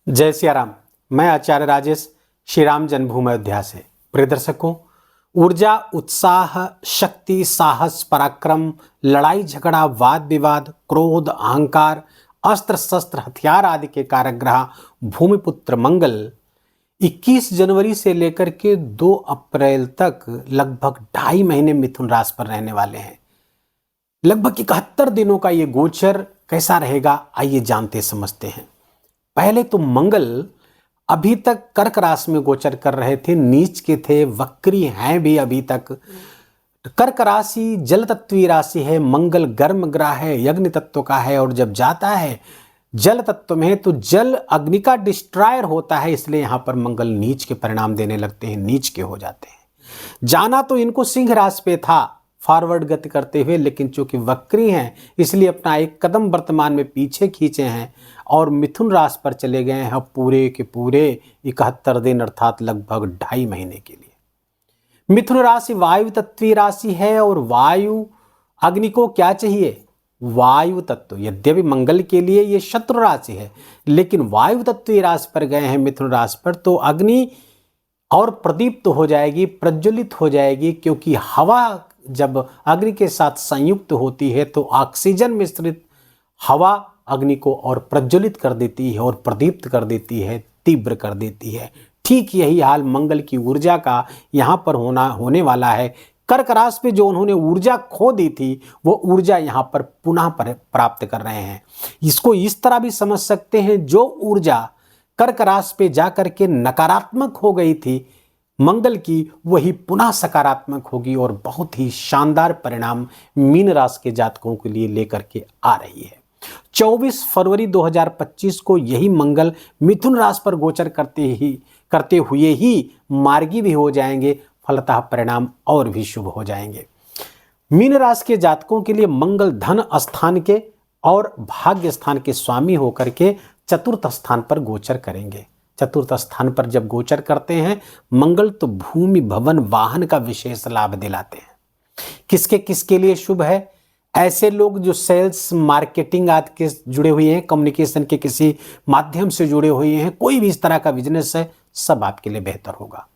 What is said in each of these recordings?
जय सिया राम। मैं आचार्य राजेश श्री राम जन्मभूमि अयोध्या से। प्रिय दर्शकों, ऊर्जा, उत्साह, शक्ति, साहस, पराक्रम, लड़ाई झगड़ा, वाद विवाद, क्रोध, अहंकार, अस्त्र शस्त्र, हथियार आदि के कारक ग्रह भूमिपुत्र मंगल 21 जनवरी से लेकर के 2 अप्रैल तक लगभग 2.5 महीने मिथुन राशि पर रहने वाले हैं। लगभग 71 दिनों का ये गोचर कैसा रहेगा, आइए जानते समझते हैं। पहले तो मंगल अभी तक कर्क राशि में गोचर कर रहे थे, नीच के थे, वक्री हैं भी अभी तक। कर्क राशि जल तत्वीय राशि है, मंगल गर्म ग्रह है, यज्ञ तत्व का है, और जब जाता है जल तत्व में तो जल अग्नि का डिस्ट्रॉयर होता है, इसलिए यहां पर मंगल नीच के परिणाम देने लगते हैं, नीच के हो जाते हैं। जाना तो इनको सिंह राशि पे था फॉरवर्ड गति करते हुए, लेकिन चूंकि वक्री हैं इसलिए अपना एक कदम वर्तमान में पीछे खींचे हैं और मिथुन राशि पर चले गए हैं पूरे के पूरे 71 दिन अर्थात लगभग 2.5 महीने के लिए। मिथुन राशि वायु तत्वीय राशि है और वायु अग्नि को क्या चाहिए? वायु तत्व। यद्यपि मंगल के लिए ये शत्रु राशि है, लेकिन वायु तत्वीय राशि पर गए हैं मिथुन राशि पर, तो अग्नि और प्रदीप्त हो जाएगी, प्रज्वलित हो जाएगी, क्योंकि हवा जब अग्नि के साथ संयुक्त होती है तो ऑक्सीजन मिश्रित हवा अग्नि को और प्रज्वलित कर देती है और प्रदीप्त कर देती है, तीव्र कर देती है। ठीक यही हाल मंगल की ऊर्जा का यहाँ पर होने वाला है। कर्क राशि पे जो उन्होंने ऊर्जा खो दी थी वो ऊर्जा यहाँ पर पुनः प्राप्त कर रहे हैं। इसको इस तरह भी समझ सकते हैं, जो ऊर्जा कर्क राशि पे जाकर के नकारात्मक हो गई थी मंगल की, वही पुनः सकारात्मक होगी और बहुत ही शानदार परिणाम मीन राशि के जातकों के लिए लेकर के आ रही है। 24 फरवरी 2025 को यही मंगल मिथुन राशि पर गोचर करते हुए ही मार्गी भी हो जाएंगे, फलतः परिणाम और भी शुभ हो जाएंगे। मीन राशि के जातकों के लिए मंगल धन स्थान के और भाग्य स्थान के स्वामी होकर के चतुर्थ स्थान पर गोचर करेंगे। चतुर्थ स्थान पर जब गोचर करते हैं मंगल तो भूमि भवन वाहन का विशेष लाभ दिलाते हैं। किसके किसके लिए शुभ है? ऐसे लोग जो सेल्स मार्केटिंग आदि के जुड़े हुए हैं, कम्युनिकेशन के किसी माध्यम से जुड़े हुए हैं, कोई भी इस तरह का बिजनेस है, सब आपके लिए बेहतर होगा।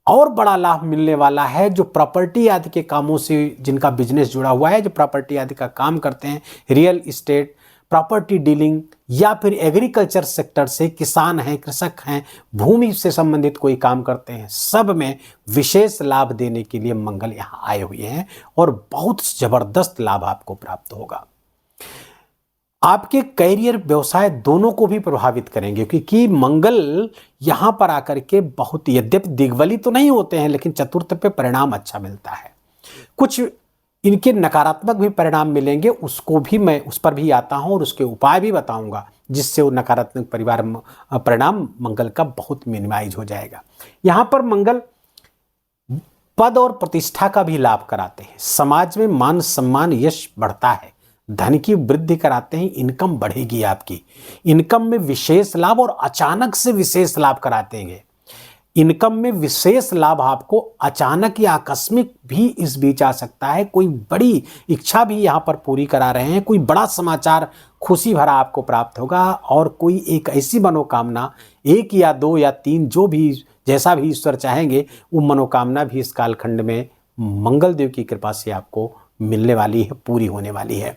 और बड़ा लाभ मिलने वाला है जो प्रॉपर्टी आदि के कामों से जिनका बिजनेस जुड़ा हुआ है, जो प्रॉपर्टी आदि का काम करते हैं, रियल इस्टेट, प्रॉपर्टी डीलिंग या फिर एग्रीकल्चर सेक्टर से, किसान हैं, कृषक हैं, भूमि से संबंधित कोई काम करते हैं, सब में विशेष लाभ देने के लिए मंगल यहाँ आए हुए हैं और बहुत जबरदस्त लाभ आपको प्राप्त होगा। आपके करियर व्यवसाय दोनों को भी प्रभावित करेंगे, क्योंकि मंगल यहाँ पर आकर के बहुत, यद्यपि दिग्बली तो नहीं होते हैं, लेकिन चतुर्थ पे परिणाम अच्छा मिलता है। कुछ इनके नकारात्मक भी परिणाम मिलेंगे, उसको भी मैं उस पर भी आता हूं और उसके उपाय भी बताऊंगा, जिससे वो नकारात्मक परिणाम मंगल का बहुत मिनिमाइज हो जाएगा। यहाँ पर मंगल पद और प्रतिष्ठा का भी लाभ कराते हैं, समाज में मान सम्मान यश बढ़ता है, धन की वृद्धि कराते हैं, इनकम बढ़ेगी आपकी, इनकम में विशेष लाभ और अचानक से विशेष लाभ कराते हैं। इनकम में विशेष लाभ आपको अचानक या आकस्मिक भी इस बीच आ सकता है। कोई बड़ी इच्छा भी यहाँ पर पूरी करा रहे हैं, कोई बड़ा समाचार खुशी भरा आपको प्राप्त होगा, और कोई एक ऐसी मनोकामना, 1 या 2 या 3, जो भी जैसा भी ईश्वर चाहेंगे, वो मनोकामना भी इस कालखंड में मंगल देव की कृपा से आपको मिलने वाली है, पूरी होने वाली है।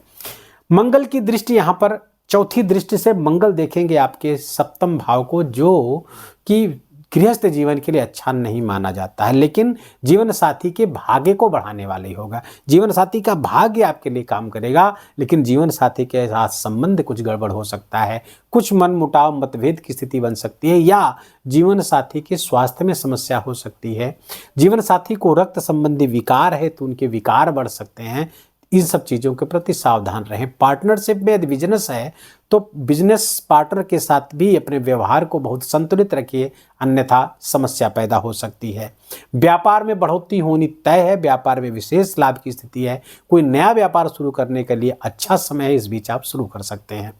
मंगल की दृष्टि यहाँ पर चौथी दृष्टि से मंगल देखेंगे आपके सप्तम भाव को, जो कि गृहस्थ जीवन के लिए अच्छा नहीं माना जाता है, लेकिन जीवन साथी के भाग्य को बढ़ाने वाला ही होगा। जीवन साथी का भाग्य आपके लिए काम करेगा, लेकिन जीवन साथी के साथ संबंध कुछ गड़बड़ हो सकता है, कुछ मनमुटाव मतभेद की स्थिति बन सकती है, या जीवन साथी के स्वास्थ्य में समस्या हो सकती है। जीवन साथी को रक्त संबंधी विकार है तो उनके विकार बढ़ सकते हैं। इन सब चीज़ों के प्रति सावधान रहें। पार्टनरशिप में यदि बिजनेस है तो बिजनेस पार्टनर के साथ भी अपने व्यवहार को बहुत संतुलित रखिए, अन्यथा समस्या पैदा हो सकती है। व्यापार में बढ़ोतरी होनी तय है, व्यापार में विशेष लाभ की स्थिति है। कोई नया व्यापार शुरू करने के लिए अच्छा समय है, इस बीच आप शुरू कर सकते हैं।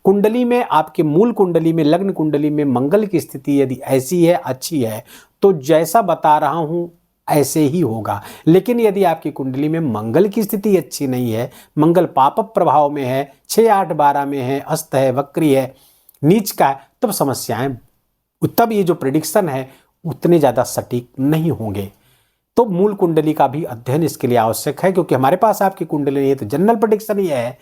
कुंडली में, आपके मूल कुंडली में, लग्न कुंडली में मंगल की स्थिति यदि ऐसी है, अच्छी है, तो जैसा बता रहा हूँ ऐसे ही होगा। लेकिन यदि आपकी कुंडली में मंगल की स्थिति अच्छी नहीं है, मंगल पाप प्रभाव में है, 6, 8, 12 में है, अस्त है, वक्री है, नीच का है, तब समस्याएं, तब ये जो प्रिडिक्शन है उतने ज़्यादा सटीक नहीं होंगे। तो मूल कुंडली का भी अध्ययन इसके लिए आवश्यक है, क्योंकि हमारे पास आपकी कुंडली नहीं है तो जनरल प्रेडिक्शन ये है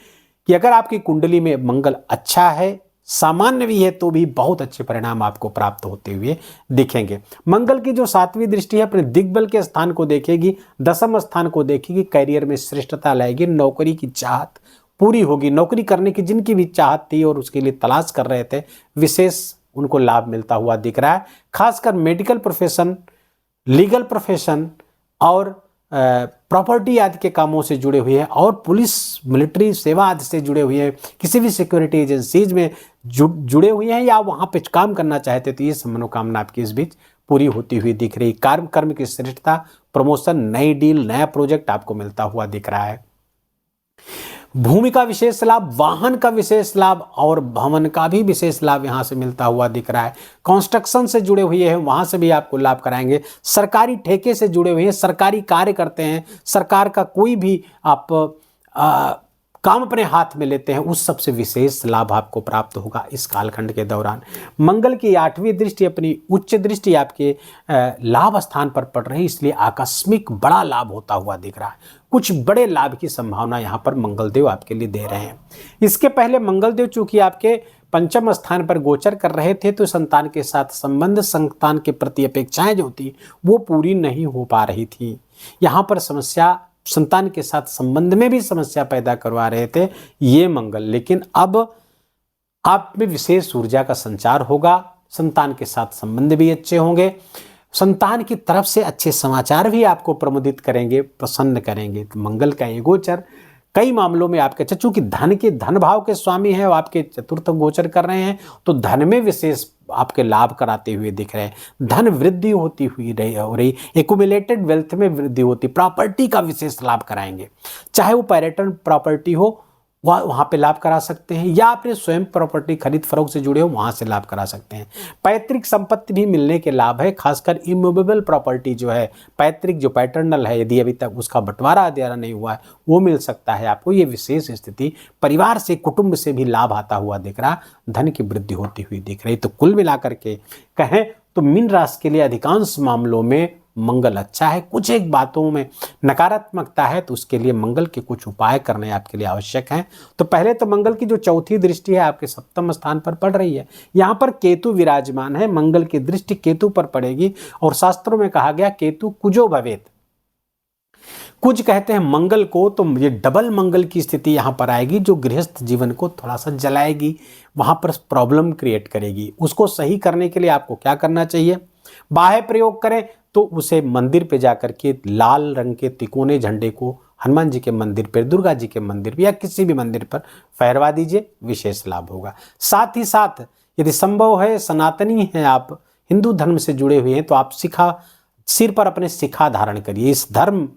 कि अगर आपकी कुंडली में मंगल अच्छा है, सामान्य भी है, तो भी बहुत अच्छे परिणाम आपको प्राप्त होते हुए दिखेंगे। मंगल की जो 7वीं दृष्टि है अपने दिग्बल के स्थान को देखेगी, 10वें स्थान को देखेगी, करियर में श्रेष्ठता लाएगी, नौकरी की चाहत पूरी होगी, नौकरी करने की जिनकी भी चाहत थी और उसके लिए तलाश कर रहे थे, विशेष उनको लाभ मिलता हुआ दिख रहा है। खासकर मेडिकल प्रोफेशन, लीगल प्रोफेशन और प्रॉपर्टी आदि के कामों से जुड़े हुए हैं और पुलिस मिलिट्री सेवा आदि से जुड़े हुए हैं, किसी भी सिक्योरिटी एजेंसीज में जुड़े हुए हैं या वहाँ पे काम करना चाहते तो ये सब मनोकामना आपकी इस बीच पूरी होती हुई दिख रही। कर्म की श्रेष्ठता, प्रमोशन, नई डील, नया प्रोजेक्ट आपको मिलता हुआ दिख रहा है। भूमि का विशेष लाभ, वाहन का विशेष लाभ और भवन का भी विशेष लाभ यहां से मिलता हुआ दिख रहा है। कंस्ट्रक्शन से जुड़े हुए हैं वहां से भी आपको लाभ कराएंगे। सरकारी ठेके से जुड़े हुए हैं, सरकारी कार्य करते हैं, सरकार का कोई भी आप काम अपने हाथ में लेते हैं, उस सबसे विशेष लाभ आपको प्राप्त होगा इस कालखंड के दौरान। मंगल की 8वीं दृष्टि अपनी उच्च दृष्टि आपके लाभ स्थान पर पड़ रही, इसलिए आकस्मिक बड़ा लाभ होता हुआ दिख रहा है। कुछ बड़े लाभ की संभावना यहाँ पर मंगलदेव आपके लिए दे रहे हैं। इसके पहले मंगलदेव चूंकि आपके 5वें स्थान पर गोचर कर रहे थे तो संतान के साथ संबंध, संतान के प्रति अपेक्षाएं जो थी वो पूरी नहीं हो पा रही थी। यहाँ पर समस्या, संतान के साथ संबंध में भी समस्या पैदा करवा रहे थे ये मंगल, लेकिन अब आप में विशेष ऊर्जा का संचार होगा, संतान के साथ संबंध भी अच्छे होंगे, संतान की तरफ से अच्छे समाचार भी आपको प्रमुदित करेंगे, प्रसन्न करेंगे। तो मंगल का ये गोचर कई मामलों में आपके, चूंकि धन के धन भाव के स्वामी हैं, वो आपके चतुर्थ गोचर कर रहे हैं तो धन में विशेष आपके लाभ कराते हुए दिख रहे हैं। धन वृद्धि होती हुई हो रही, एक्यूमुलेटेड वेल्थ में वृद्धि होती, प्रॉपर्टी का विशेष लाभ कराएंगे, चाहे वो पर्यटन प्रॉपर्टी हो वहाँ पे लाभ करा सकते हैं या अपने स्वयं प्रॉपर्टी खरीद फरोख्त से जुड़े हो वहाँ से लाभ करा सकते हैं। पैतृक संपत्ति भी मिलने के लाभ है, खासकर इमूवेबल प्रॉपर्टी जो है, पैतृक जो पैटर्नल है, यदि अभी तक उसका बंटवारा अध्यारा नहीं हुआ है वो मिल सकता है आपको। ये विशेष स्थिति, परिवार से, कुटुंब से भी लाभ आता हुआ दिख रहा, धन की वृद्धि होती हुई दिख रही। तो कुल मिलाकर के कहें तो मीन राशि के लिए अधिकांश मामलों में मंगल अच्छा है। कुछ एक बातों में नकारात्मकता है तो उसके लिए मंगल के कुछ उपाय करने आपके लिए आवश्यक हैं। तो पहले तो मंगल की जो 4थी दृष्टि है आपके 7वें स्थान पर पड़ रही है, यहाँ पर केतु विराजमान है, मंगल की दृष्टि केतु पर पड़ेगी और शास्त्रों में कहा गया केतु कुजो भवेत। कुछ कहते हैं मंगल को, तो ये डबल मंगल की स्थिति यहाँ पर आएगी जो गृहस्थ जीवन को थोड़ा सा जलाएगी, वहाँ पर प्रॉब्लम क्रिएट करेगी। उसको सही करने के लिए आपको क्या करना चाहिए, बाह्य प्रयोग करें तो उसे मंदिर पे जाकर के लाल रंग के तिकोने झंडे को हनुमान जी के मंदिर पर, दुर्गा जी के मंदिर पर या किसी भी मंदिर पर फहरवा दीजिए, विशेष लाभ होगा। साथ ही साथ यदि संभव है, सनातनी हैं आप, हिंदू धर्म से जुड़े हुए हैं, तो आप शिखा, सिर पर अपने शिखा धारण करिए। इस धर्म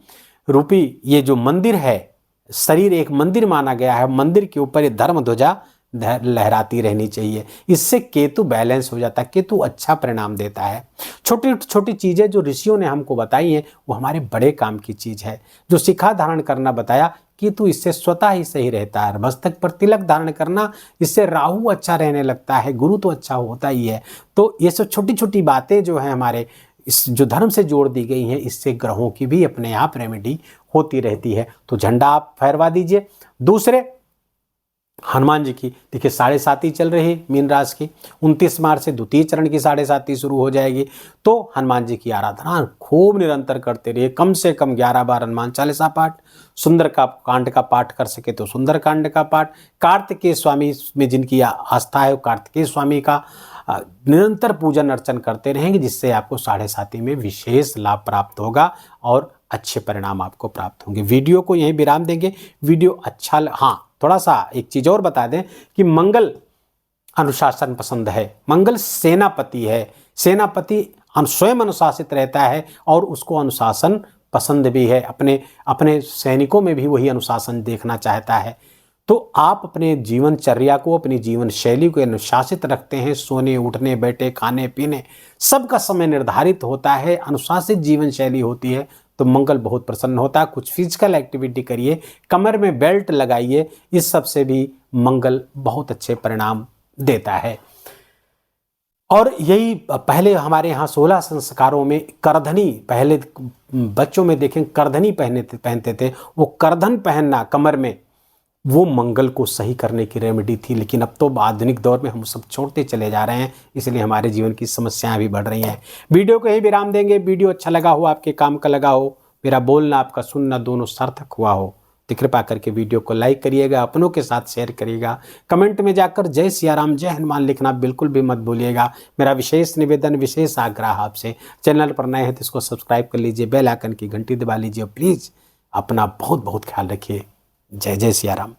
रूपी ये जो मंदिर है, शरीर एक मंदिर माना गया है, मंदिर के ऊपर ये धर्म ध्वजा लहराती रहनी चाहिए। इससे केतु बैलेंस हो जाता है, केतु अच्छा परिणाम देता है। छोटी छोटी चीज़ें जो ऋषियों ने हमको बताई हैं वो हमारे बड़े काम की चीज़ है। जो शिखा धारण करना बताया, केतु इससे स्वतः ही सही रहता है। मस्तक पर तिलक धारण करना, इससे राहु अच्छा रहने लगता है, गुरु तो अच्छा होता ही है। तो ये सब छोटी छोटी बातें जो हैं हमारे इस जो धर्म से जोड़ दी गई हैं, इससे ग्रहों की भी अपने आप रेमेडी होती रहती है। तो झंडा आप फहरवा दीजिए। दूसरे हनुमान जी की देखिए 7.5 चल रही मीन राशि की, 29 मार्च से द्वितीय चरण की 7.5 शुरू हो जाएगी। तो हनुमान जी की आराधना खूब निरंतर करते रहिए, कम से कम 11 बार हनुमान चालीसा पाठ, सुंदर का कांड का पाठ कर सके तो सुंदर कांड का पाठ, कार्तिकेय स्वामी में जिनकी आस्था है वो कार्तिकेय स्वामी का निरंतर पूजन अर्चन करते रहेंगे, जिससे आपको 7.5 में विशेष लाभ प्राप्त होगा और अच्छे परिणाम आपको प्राप्त होंगे। वीडियो को यहीं विराम देंगे। वीडियो अच्छा, हाँ थोड़ा सा एक चीज और बता दें कि मंगल अनुशासन पसंद है, मंगल सेनापति है, सेनापति स्वयं अनुशासित रहता है और उसको अनुशासन पसंद भी है, अपने सैनिकों में भी वही अनुशासन देखना चाहता है। तो आप अपने जीवनचर्या को, अपनी जीवन शैली को अनुशासित रखते हैं, सोने उठने बैठे खाने पीने सबका समय निर्धारित होता है, अनुशासित जीवन शैली होती है, तो मंगल बहुत प्रसन्न होता है। कुछ फिजिकल एक्टिविटी करिए, कमर में बेल्ट लगाइए, इस सब से भी मंगल बहुत अच्छे परिणाम देता है। और यही पहले हमारे यहाँ 16 संस्कारों में करधनी, पहले बच्चों में देखें करधनी पहनते थे, वो करधन पहनना कमर में, वो मंगल को सही करने की रेमेडी थी। लेकिन अब तो आधुनिक दौर में हम सब छोड़ते चले जा रहे हैं, इसलिए हमारे जीवन की समस्याएं भी बढ़ रही हैं। वीडियो को यही विराम देंगे। वीडियो अच्छा लगा हो, आपके काम का लगा हो, मेरा बोलना आपका सुनना दोनों सार्थक हुआ हो, तो कृपा करके वीडियो को लाइक करिएगा, अपनों के साथ शेयर करिएगा। कमेंट में जाकर जय सिया राम, जय हनुमान लिखना बिल्कुल भी मत भूलिएगा। मेरा विशेष निवेदन, विशेष आग्रह आपसे, चैनल पर नए हैं तो इसको सब्सक्राइब कर लीजिए, बेल आइकन की घंटी दबा लीजिए। प्लीज़ अपना बहुत बहुत ख्याल रखिए। जय जय सिया राम।